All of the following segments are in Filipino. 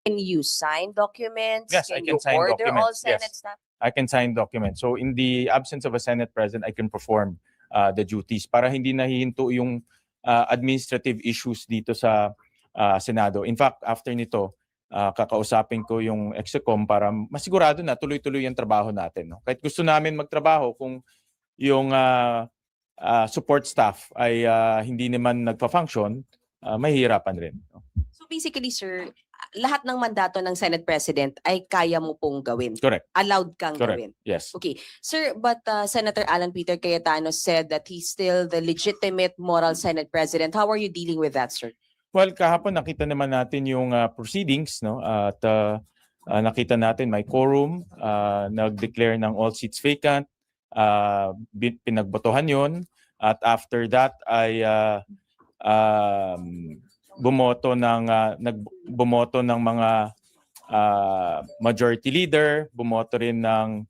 Can you sign documents? Yes, I can you sign order all documents, Senate yes. staff? I can sign documents. So in the absence of a Senate President, I can perform the duties para hindi nahihinto yung administrative issues dito sa Senado. In fact, after nito, kakausapin ko yung Execom para masigurado na tuloy-tuloy yung trabaho natin. No? Kahit gusto namin magtrabaho kung yung support staff ay hindi naman nagpa-function, mahihirapan rin. No? So basically, sir, lahat ng mandato ng Senate President ay kaya mo pong gawin. Correct. Allowed kang Correct. gawin. Yes. Okay. Sir, but Senator Alan Peter Cayetano said that he's still the legitimate moral Senate President. How are you dealing with that, sir? Well, kahapon nakita naman natin yung proceedings, no? At nakita natin may quorum, nag-declare ng all seats vacant, pinagbotohan yon, at after that ay bumoto ng mga majority leader, bumoto rin ng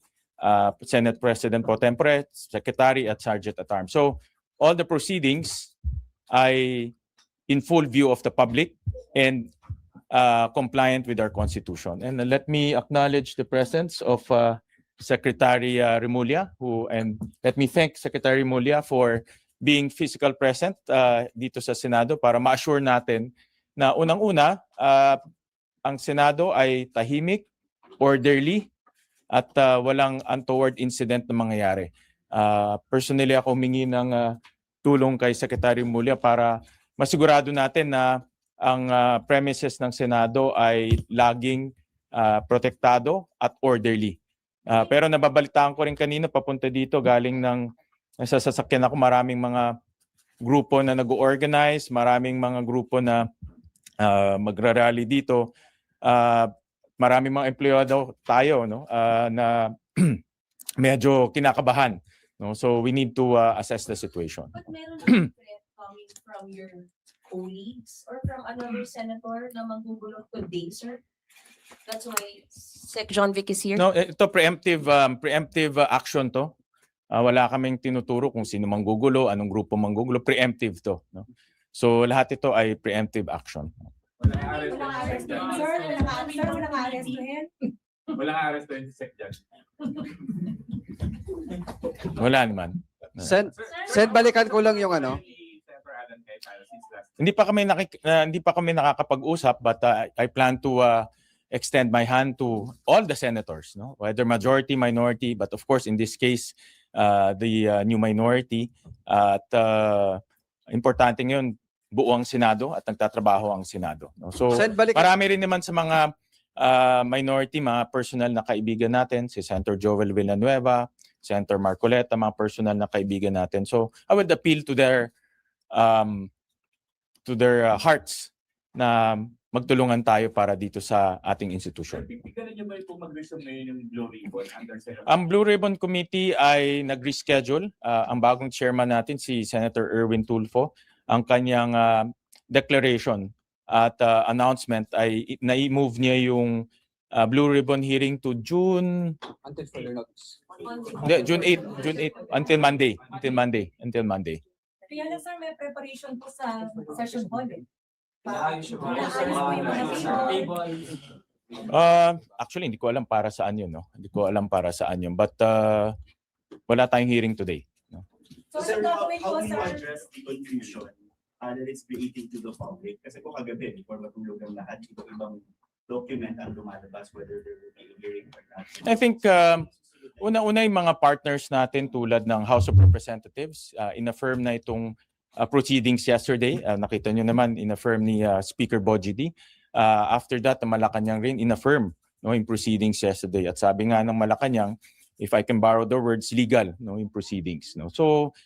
Senate President Pro Tempore, Secretary at Sergeant at Arms. So all the proceedings ay in full view of the public and compliant with our Constitution. And let me acknowledge the presence of Secretary Remulla, and let me thank Secretary Remulla for being physical present dito sa Senado para ma-assure natin na unang-una, ang Senado ay tahimik, orderly, at walang untoward incident na mangyayari. Personally ako humingi ng tulong kay Secretary Remulla para masigurado natin na ang premises ng Senado ay laging protektado at orderly. Pero nababalitaan ko rin kanina papunta dito galing ng sa sasakyan ako, maraming mga grupo na nag-organize, maraming mga grupo na magra-rally dito. Maraming mga empleyado tayo, no, na medyo kinakabahan, no? So we need to assess the situation. But meron ng threat coming from your colleagues or from another senator na manggugulong today, sir? That's why Sec. John Vic is here. No, ito preemptive action to. Wala kaming tinuturo kung sino manggugulo, anong grupo manggugulo, preemptive to, no? So lahat ito ay preemptive action. walang arrestuhin. Walang arrestuhin si Sec. Judge. Wala naman. Sen, balikan ko lang yung ano. Hindi pa kami nakakapag-usap, but I plan to extend my hand to all the senators, no? Whether majority, minority, but of course in this case the new minority, at importante ngayon buo ang Senado at nagtatrabaho ang Senado, no? So marami rin naman sa mga minority, mga personal na kaibigan natin, si Senator Joel Villanueva, Senator Marcoleta, mga personal na kaibigan natin. So I would appeal to their hearts na magtulungan tayo para dito sa ating institution. Pipigyan niyo ba po mag-resume ngayon yung Blue Ribbon under Senator? Ang Blue Ribbon Committee ay nag-reschedule. Ang bagong chairman natin, si Senator Erwin Tulfo, ang kanyang declaration at announcement ay na-move niya yung Blue Ribbon hearing to June... Until further notice. June 8 until Monday. Kaya lang, sir, may preparation po sa session hall. Actually, hindi ko alam para saan yun, no? Hindi ko alam para saan yun. But wala tayong hearing today. No? So, Sir, how gagawin po, do you sir? address the confusion that it's creating to the public? Kasi po kagabi, before matulog ang lahat, ibang document ang lumalabas whether there will be a hearing or not. I think una-una yung mga partners natin tulad ng House of Representatives, in-affirm na itong proceedings yesterday. Nakita nyo naman, in-affirm ni Speaker Bogie D. After that, Malacanang rin in-affirm, no, yung proceedings yesterday. At sabi nga ng Malacanang, if I can borrow the words, legal, no, yung proceedings. No? So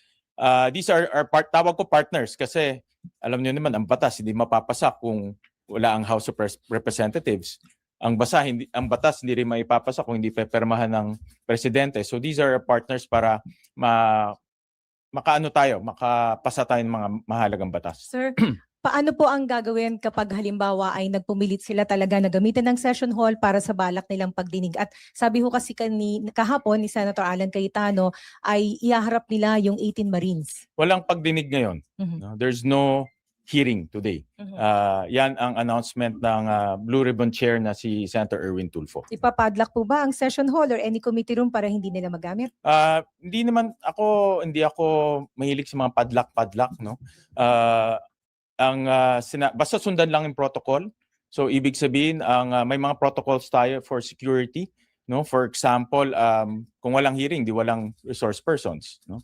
these are tawag ko partners kasi alam nyo naman, ang batas hindi mapapasa kung wala ang House of Representatives. Ang batas hindi rin maipapasa kung hindi pepermahan ng presidente. So these are partners para makapasa tayo ng mga mahalagang batas. Sir, paano po ang gagawin kapag halimbawa ay nagpumilit sila talaga na gamitin ng session hall para sa balak nilang pagdinig? At sabi ho kasi kahapon ni Senator Alan Cayetano ay ihaharap nila yung 18 Marines. Walang pagdinig ngayon. Mhm. No? There's no hearing today. Yan ang announcement ng Blue Ribbon Chair na si Senator Erwin Tulfo. Ipapadlock po ba ang session hall or any committee room para hindi nila magamit? Hindi ako mahilig sa mga padlock, no. Basta sundan lang yung protocol. So ibig sabihin may mga protocols tayo for security, no. For example, kung walang hearing, di walang resource persons, no.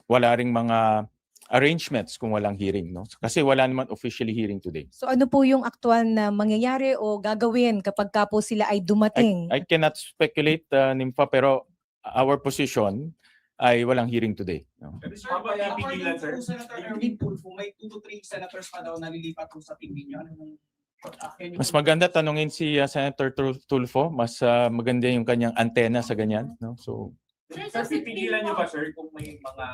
Wala ring mga arrangements kung walang hearing, no? Kasi wala naman officially hearing today. So ano po yung aktual na mangyayari o gagawin kapag ka po sila ay dumating? I cannot speculate, Nympha, pero our position ay walang hearing today, no? Pero habang napigilan, sir, Senator Erwin Tulfo, may 2 to 3 senators pa daw na lilipat po sa team ninyo. Mas maganda tanungin si Senator Tulfo, mas maganda yung kanyang antena sa ganyan, no? So sir, pipigilan niyo ba, sir, kung may mga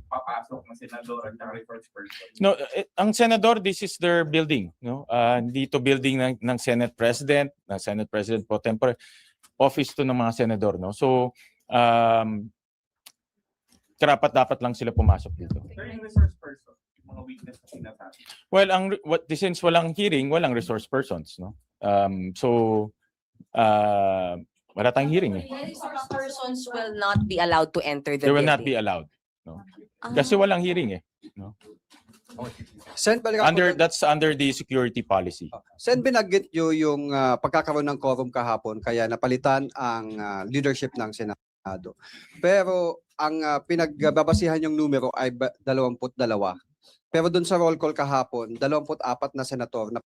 papasok na senador at resource person? no, ang senador, this is their building, no? Dito building ng Senate President, ng Senate President pro tempore, office to ng mga senador, no? So dapat lang sila pumasok dito. Sir, yung resource person, yung mga witness na sinasabi. Well, since walang hearing, walang resource persons, no? Wala tayong hearing, eh. Resource persons will not be allowed to enter the They will not be building. allowed, no? Kasi walang hearing, eh. Sen, balikan ko lang. That's under the security policy. Sen, binanggit nyo yung pagkakaroon ng quorum kahapon kaya napalitan ang leadership ng Senado. Pero ang pinagbabasihan yung numero ay 22. Pero dun sa roll call kahapon, 24 na senator na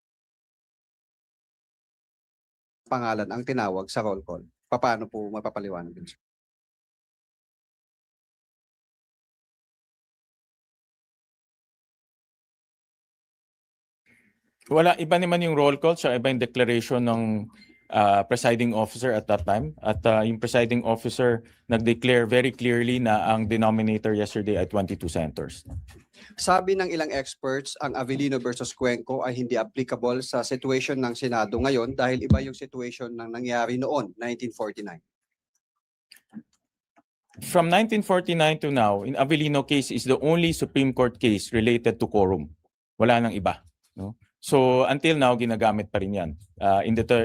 pangalan ang tinawag sa roll call. Paano po mapapaliwanag din? Wala, iba naman yung roll call, siya iba yung declaration ng presiding officer at that time. At yung presiding officer nag-declare very clearly na ang denominator yesterday ay 22 senators. Sabi ng ilang experts, ang Avellino versus Cuenco ay hindi applicable sa situation ng Senado ngayon dahil iba yung situation na nangyari noon, 1949. From 1949 to now, in Avellino case is the only Supreme Court case related to quorum. Wala nang iba, no? So until now ginagamit pa rin 'yan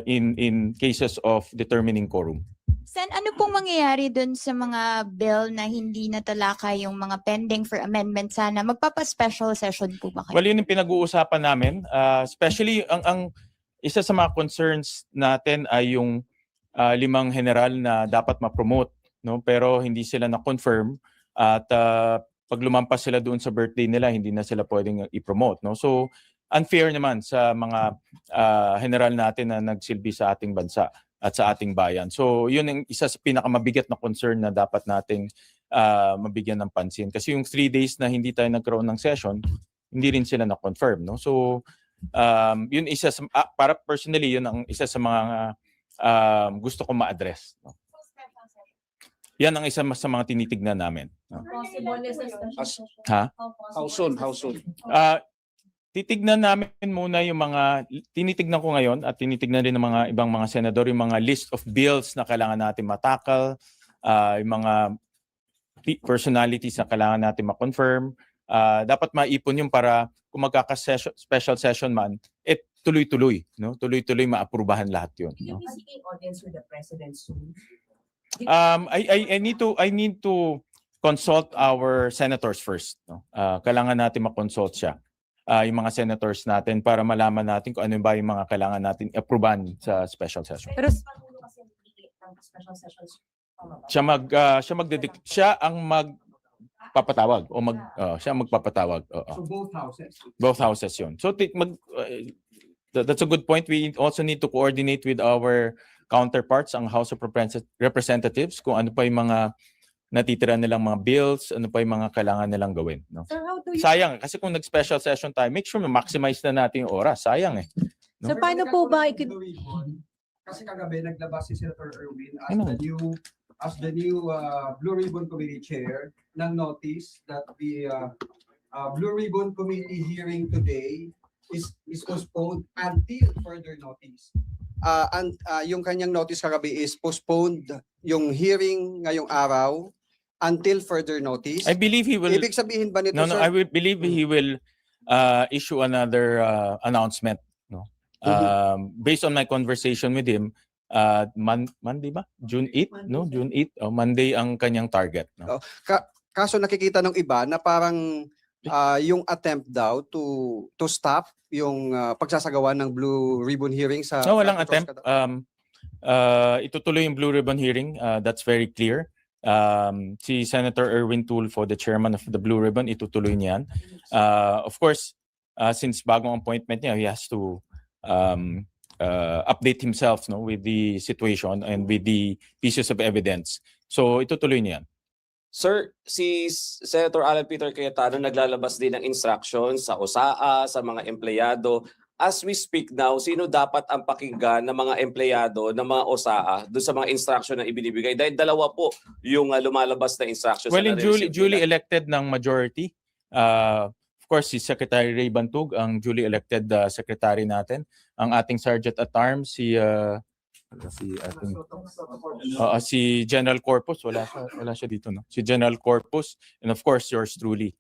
in cases of determining quorum. Sen, ano pong mangyayari dun sa mga bill na hindi natalakay yung mga pending for amendment sana? Magpapa-special session po ba kayo? Well, yun yung pinag-uusapan namin. Especially, ang isa sa mga concerns natin ay yung 5 general na dapat ma-promote, no? Pero hindi sila na-confirm at pag lumampas sila doon sa birthday nila, hindi na sila pwedeng i-promote, no? So, unfair naman sa mga general natin na nagsilbi sa ating bansa at sa ating bayan. So, yun ang isa sa pinakamabigat na concern na dapat nating mabigyan ng pansin. Kasi yung 3 days na hindi tayo nagkaroon ng session, hindi rin sila na-confirm, no? So, yun isa sa, para personally, yun ang isa sa mga gusto ko ma-address, no? Yan ang isa sa mga tinitignan namin, no? Possible is a special session. Ha? How soon? Titignan namin muna yung tinitignan ko ngayon at tinitignan rin ng mga ibang mga senador yung mga list of bills na kailangan natin matakal, yung mga personalities na kailangan natin ma-confirm. Dapat maipon yung para kung magkaka-special session man, tuloy-tuloy, no? Tuloy-tuloy maaprubahan lahat yun, Will you no? be seeking audience with the president soon? I need to consult our senators first, no? Kailangan natin ma-consult siya. Yung mga senators natin para malaman natin kung ano ba yung mga kailangan natin approvean sa special session. Pero Pangulo kasi hindi ng special sessions. Siya ang magpapatawag o siya ang magpapatawag. So both houses? Both houses yun. So that's a good point. We also need to coordinate with our counterparts ang House of Representatives kung ano pa yung mga natitira nilang mga bills, ano pa yung mga kailangan nilang gawin, no? sir, how do you Sayang kasi kung nag-special session tayo, make sure ma-maximize na natin yung oras. Sayang, eh. No? Sir, paano po ba Kasi kagabi naglabas si Senator Erwin Ano? as the new Blue Ribbon Committee Chair ng notice that the Blue Ribbon Committee hearing today is postponed until further notice. Yung kanyang notice kagabi is postponed yung hearing ngayong araw until further notice? I believe he will. Ibig sabihin ba nito, No, no, sir? I will believe he will issue another announcement. No, based on my conversation with him, Monday ba? June 8, no? June 8, Monday ang kanyang target. No? Kaso nakikita ng iba na parang yung attempt daw to stop yung pagsasagawa ng Blue Ribbon hearing sa No, walang Patrol attempt. Escada. Itutuloy yung Blue Ribbon hearing. That's very clear. Si Senator Erwin Tulfo, the chairman of the Blue Ribbon, itutuloy niyan. Of course, since bagong appointment niya, he has to update himself, no, with the situation and with the pieces of evidence. So itutuloy niyan. Sir, si Senator Alan Peter Cayetano naglalabas din ng instructions sa OSAA, sa mga empleyado. As we speak now, sino dapat ang pakinggan ng mga empleyado ng mga OSAA doon sa mga instruction na ibinibigay? Dahil dalawa po yung lumalabas na instructions. Well, na in na-receive duly nila. elected ng majority. Of course, si Secretary Ray Bantug, ang duly elected secretary natin. Ang ating Sergeant at Arms, si General Corpus, wala siya dito, no? Si General Corpus, and of course, yours truly,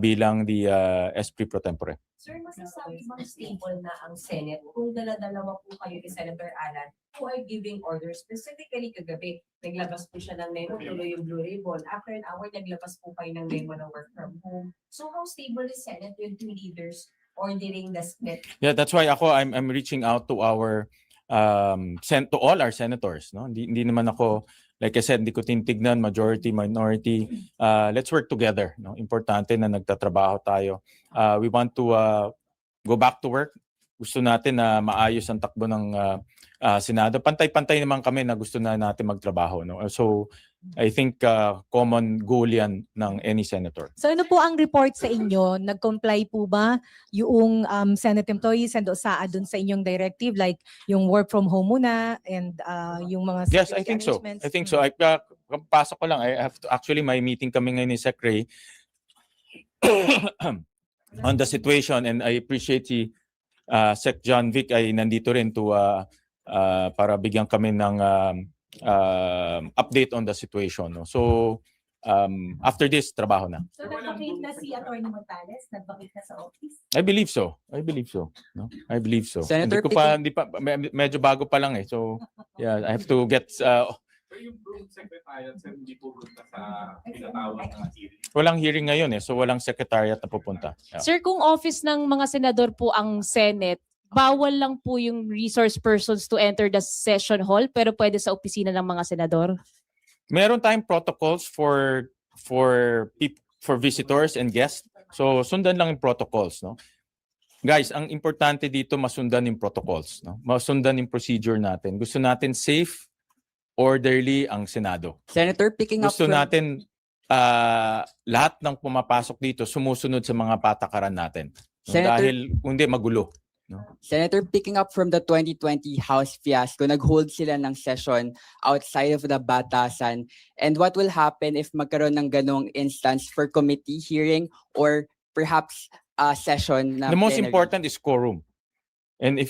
bilang the SP Pro Tempore. Sir, masasabi bang stable na ang Senate kung dala-dalawa po kayo ni Senator Alan who are giving orders? Specifically kagabi, naglabas po siya ng memo, tuloy yung Blue Ribbon. After an hour, naglabas po kayo ng memo ng work from home. So how stable is Senate with two leaders ordering the split? Yeah, that's why I'm reaching out to our to all our senators, no? Hindi naman ako, like I said, hindi ko tinitignan majority, minority. Let's work together, no? Importante na nagtatrabaho tayo. We want to go back to work. Gusto natin na maayos ang takbo ng Senado. Pantay-pantay naman kami na gusto na natin magtrabaho, no? So I think common goal yan ng any senator. So ano po ang report sa inyo? Nag-comply po ba yung Senate employees and OSAA dun sa inyong directive, like yung work from home muna and yung mga Yes, I security think so. arrangements? I think so. Pasok ko lang. I have to, actually, may meeting kami ngayon ni Sec Ray on the situation, and I appreciate si Sec John Vic ay nandito rin to para bigyan kami ng update on the situation. No? So after this, trabaho na. So nag-bakit na si Atty. Montales? Nag-bakit na sa office? I believe so. No? I believe so. Senator, Hindi pa medyo bago pa lang eh. So yeah, I have to get Pero yung Blue Secretariat, sir, hindi po punta sa pinatawag na hearing. walang hearing ngayon eh. So walang secretariat na pupunta. Yeah. Sir, kung office ng mga senador po ang Senate, bawal lang po yung resource persons to enter the session hall pero pwede sa opisina ng mga senador? Meron tayong protocols for visitors and guests. So sundan lang yung protocols, no? Guys, ang importante dito masundan yung protocols, no? Masundan yung procedure natin. Gusto natin safe, orderly ang Senado. Senator, picking up Gusto from natin lahat ng pumapasok dito sumusunod sa mga patakaran natin. No? Senator- Dahil kung hindi magulo. Senator, picking up from the 2020 House fiasco, nag-hold sila ng session outside of the batasan. And what will happen if magkaroon ng ganong instance for committee hearing or perhaps a session na The most plenary? important is quorum. And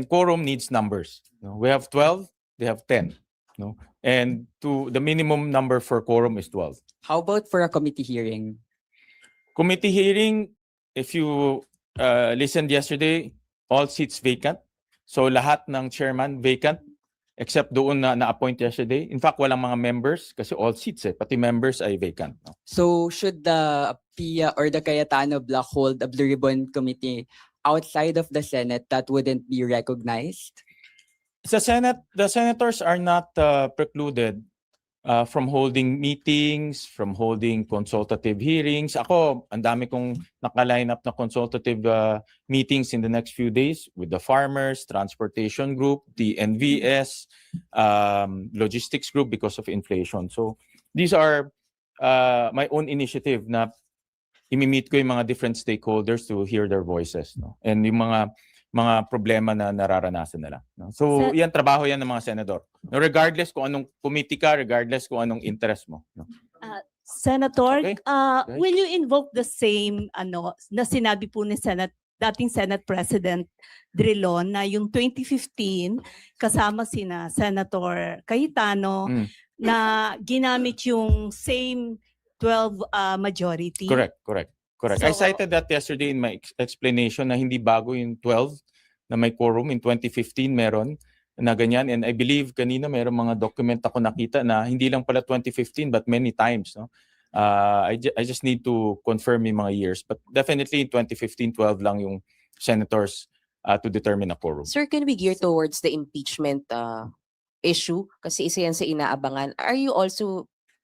quorum needs numbers. No? We have 12, they have 10. No? And the minimum number for quorum is 12. How about for a committee hearing? Committee hearing, if you listened yesterday, all seats vacant. So lahat ng chairman vacant except doon na na-appoint yesterday. In fact, walang mga members kasi all seats pati members ay vacant. No? So should the PIA or the Cayetano block hold a Blue Ribbon Committee outside of the Senate that wouldn't be recognized? The senators are not precluded from holding meetings, from holding consultative hearings. Ako, ang dami kong naka-line up na consultative meetings in the next few days with the farmers, transportation group, the NVS, logistics group because of inflation. So these are my own initiative na imi-meet ko yung mga different stakeholders to hear their voices, no? And yung mga problema na nararanasan nila. No? So, yan, trabaho yan ng mga senador. No, regardless kung anong committee ka, regardless kung anong interest mo. No? Senator, Okay. will you invoke the same na sinabi po ni dating Senate President Drilon na yung 2015 kasama sina Senator Cayetano Mm. na ginamit yung same 12 majority. Correct. I So- cited that yesterday in my explanation na hindi bago yung 12 na may quorum. In 2015 meron na ganyan, and I believe kanina meron mga document ako nakita na hindi lang pala 2015 but many times, no? I just need to confirm yung mga years, but definitely in 2015 12 lang yung senators to determine a quorum. Sir, can we gear towards the impeachment issue? Kasi isa yan sa inaabangan.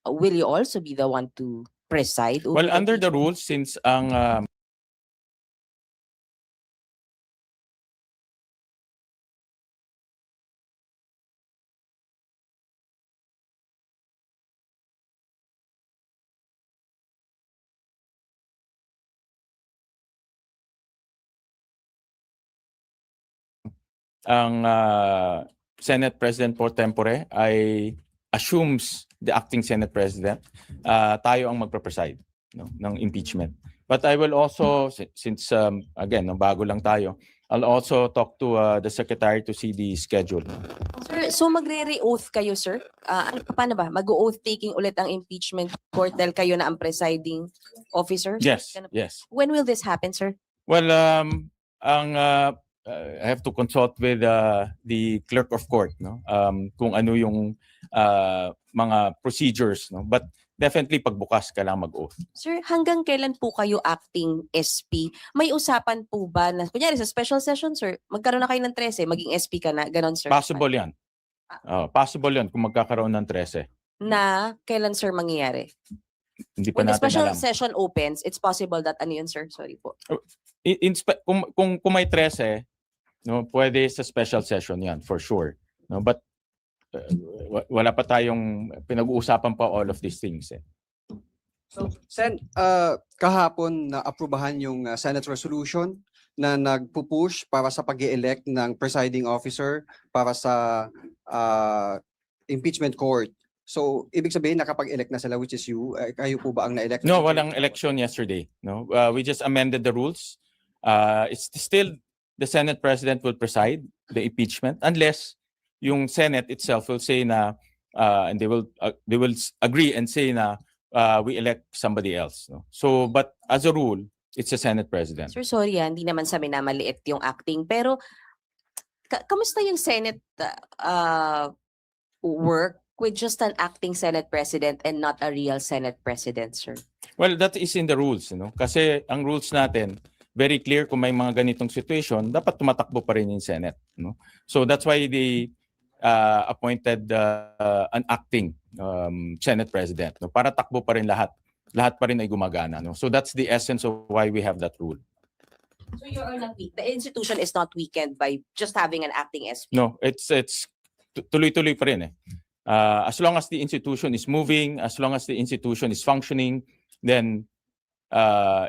Will you also be the one to preside? over Well, under the impeachment? rules, since ang Senate President pro tempore ay assumes the acting Senate President, tayo ang magpe-preside, no, ng impeachment. But I will also, since again, no, bago lang tayo, I'll also talk to the Secretary to see the schedule. Sir, so magre-re-oath kayo, sir? Paano ba? Mag-oath taking ulit ang impeachment court dahil kayo na ang presiding officer? Yes, Ganun- yes. When will this happen, sir? Well, I have to consult with the clerk of court, no? Kung ano yung mga procedures, no? But definitely pagbukas ka lang mag-oath. Sir, hanggang kailan po kayo acting SP? May usapan po ba na, kunyari sa special session, sir, magkaroon na kayo ng 13, maging SP ka na, ganon, sir? Possible 'yan. Possible 'yan kung magkakaroon ng 13. Na kailan, sir, mangyayari? Hindi pa When the natin special alam. session opens, it's possible that, ano yun, sir? Sorry po. Kung may 13, no, pwede sa special session 'yan for sure. No, but wala pa tayong pinag-uusapan pa all of these things. So, Sen, kahapon na aprubahan yung Senate resolution na nagpupush para sa pag-elect ng presiding officer para sa impeachment court. So, ibig sabihin nakapag-elect na sila, which is you. Kayo po ba ang na-elect? No, walang election yesterday. No, we just amended the rules. It's still the Senate President will preside the impeachment unless yung Senate itself will say na and they will agree and say na we elect somebody else. No? So, but as a rule, it's the Senate President. Sir, sorry, hindi naman sa minamaliit yung acting, pero kamusta yung Senate work with just an acting Senate President and not a real Senate President, sir? Well, that is in the rules, no? Kasi ang rules natin, very clear kung may mga ganitong situation, dapat tumatakbo pa rin yung Senate, no? So that's why they appointed an acting Senate President, no? Para takbo pa rin lahat. Lahat pa rin ay gumagana, no? So that's the essence of why we have that rule. So you are not weak. The institution is not weakened by just having an acting SP. No, it's tuloy-tuloy pa rin eh. As long as the institution is moving, as long as the institution is functioning, then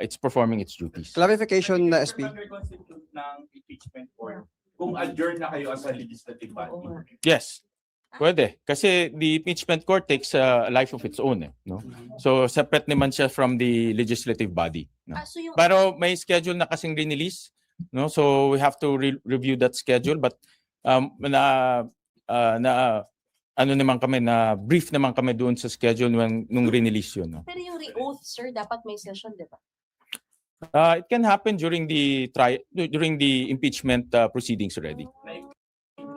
it's performing its duties. Clarification na SP. Constitute ng impeachment court kung adjourn na kayo as a legislative body. Yes. Pwede. Kasi the impeachment court takes a life of its own. Eh, no? So separate naman siya from the legislative body. No? So yung Pero may schedule na kasing release. No? So we have to review that schedule. But ano naman kami, na brief naman kami doon sa schedule nung release yun. No? pero yung re-oath, sir, dapat may session, di ba? It can happen during the impeachment proceedings already.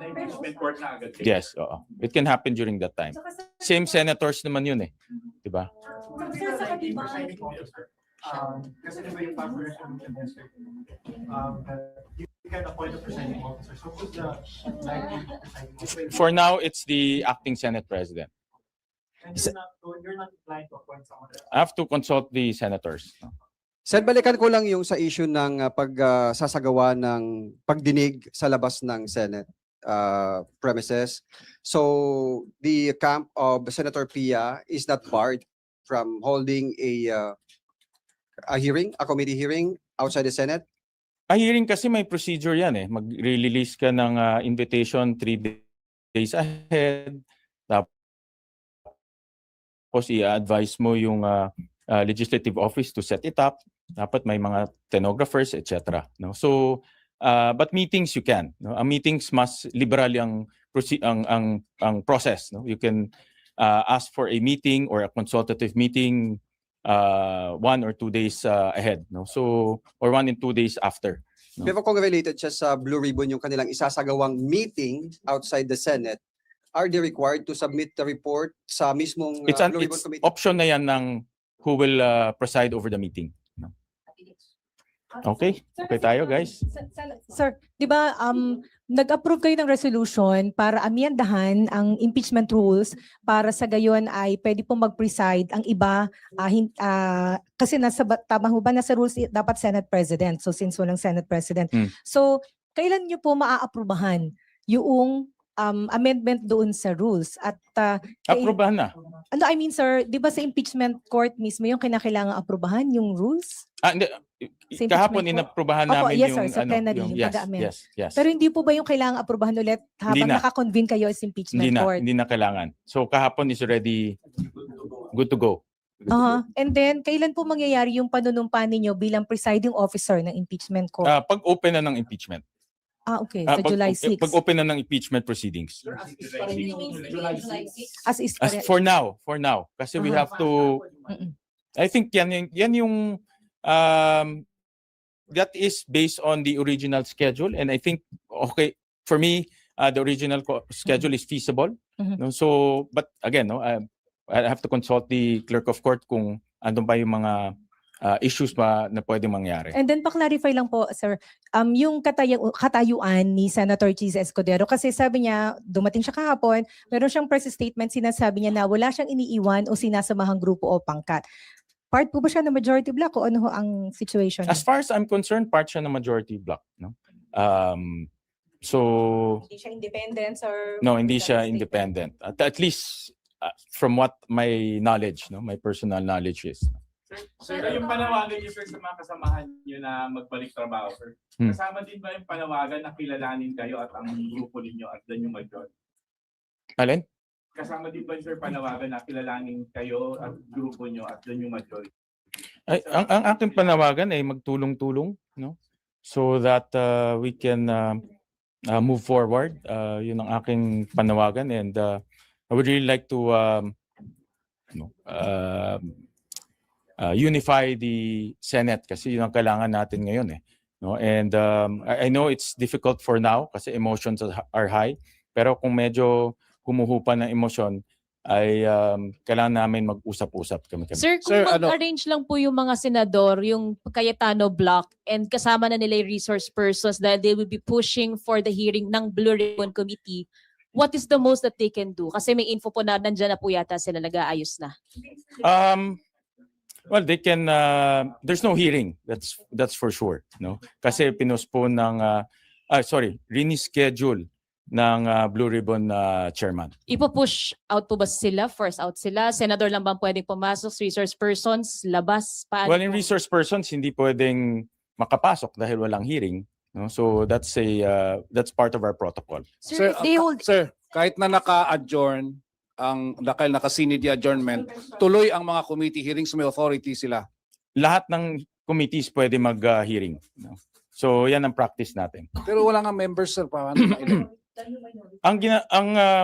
Impeachment court na agad. Yes, oo. It can happen during that time. Same senators naman yun eh. 'Di ba? Kasi diba yung power resolution district, you can appoint a presiding officer. So who's the likely presiding officer? For now, it's the acting Senate President. And you're not inclined to appoint someone else. I have to consult the senators. Sen, balikan ko lang yung sa issue ng pagsasagawa ng pagdinig sa labas ng Senate premises. So the camp of Senator Pia is not barred from holding a hearing, a committee hearing outside the Senate. A hearing kasi may procedure yan eh. Mag-release ka ng invitation 3 days ahead. Tapos i-advise mo yung legislative office to set it up. Dapat may mga stenographers, etc. No? So, but meetings you can. No? Ang meetings mas liberal ang process. No? You can ask for a meeting or a consultative meeting 1 or 2 days ahead, no? So, or 1 and 2 days after. No. Pero kung related siya sa Blue Ribbon, yung kanilang isasagawang meeting outside the Senate, are they required to submit the report sa mismong It's Blue Ribbon it's Committee? option na yan ng who will preside over the meeting. No? Okay, okay tayo guys. Sir, di ba nag-approve kayo ng resolution para amyendahan ang impeachment rules para sa gayon ay pwede pong mag-preside ang iba kasi tama ho ba nasa rules dapat Senate President. So since walang Senate President. So kailan niyo po maaaprubahan yung amendment doon sa rules at Aprobahan na. ano I mean sir, 'di ba sa impeachment court mismo yung kinakailangan aprubahan yung rules? Hindi. Sa Kahapon impeachment court? inaprubahan Opo, namin yes, yung sir, sa plenary, yung, yung pag-amend. yes. Pero hindi po ba yung kailangan aprubahan ulit habang na. naka-convene kayo sa impeachment court? Hindi na kailangan. So kahapon is already good to go. And then kailan po mangyayari yung panunumpa ninyo bilang presiding officer ng impeachment court? Pag open na ng impeachment. Okay, sa July 6. Pag open na ng impeachment proceedings. As is As for now, kasi we have to I think yan yung that is based on the original schedule, and I think okay for me the original schedule is feasible. No, so but again I have to consult the clerk of court kung andun pa yung mga issues pa na pwedeng mangyari. And then pa-clarify lang po, sir, yung katayuan ni Senator Cheese Escudero, kasi sabi niya, dumating siya kahapon, meron siyang press statement, sinasabi niya na wala siyang iniiwan o sinasamahang grupo o pangkat. Part po ba siya ng majority block o ano ho ang situation? As far as I'm concerned, part siya ng majority block. No? So, Hindi siya independent or... no, hindi siya independent. At least from what my knowledge, no, my personal knowledge is. Sir, yung panawagan niyo sir sa mga kasamahan niyo na magbalik trabaho sir. Kasama din ba yung panawagan na kilalanin kayo at ang grupo ninyo at doon yung mag-join? Alin? Kasama din ba sir panawagan na kilalanin kayo at grupo niyo at doon yung mag-join? Ang aking panawagan ay magtulong-tulong, no? So that we can move forward. Yun ang aking panawagan, and I would really like to unify the Senate kasi yun ang kailangan natin ngayon no? And I know it's difficult for now kasi emotions are high, pero kung medyo humuhupa ng emosyon ay kailangan namin mag-usap-usap kami. Sir, kung mag-arrange lang po yung mga senador, yung Cayetano block, and kasama na nila yung resource persons that they will be pushing for the hearing ng Blue Ribbon Committee, what is the most that they can do? Kasi may info po na nandyan na po yata sila nag-aayos na. Well, they can. There's no hearing. That's for sure. No, kasi pinospone ng reschedule ng Blue Ribbon chairman. Ipo-push out po ba sila? First out sila? Senador lang ba pwedeng pumasok? Resource persons? Labas? Paano Well, in resource persons hindi pwedeng makapasok dahil walang hearing. No, so that's part of our protocol. Sir, Sir, kahit na naka-adjourn dahil naka-sinid adjournment, tuloy ang mga committee hearings, may authority sila. Lahat ng committees pwede mag-hearing. No? So yan ang practice natin. Pero wala nga members, sir. Paano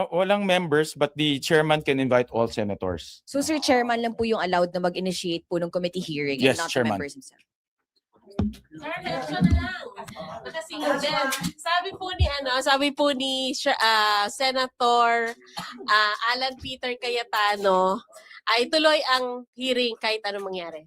Walang members, but the chairman can invite all senators. So Sir Chairman lang po yung allowed na mag-initiate po ng committee hearing Yes, and not Chairman. the members himself. Sabi po ni Senator Alan Peter Cayetano ay tuloy ang hearing kahit anong mangyari.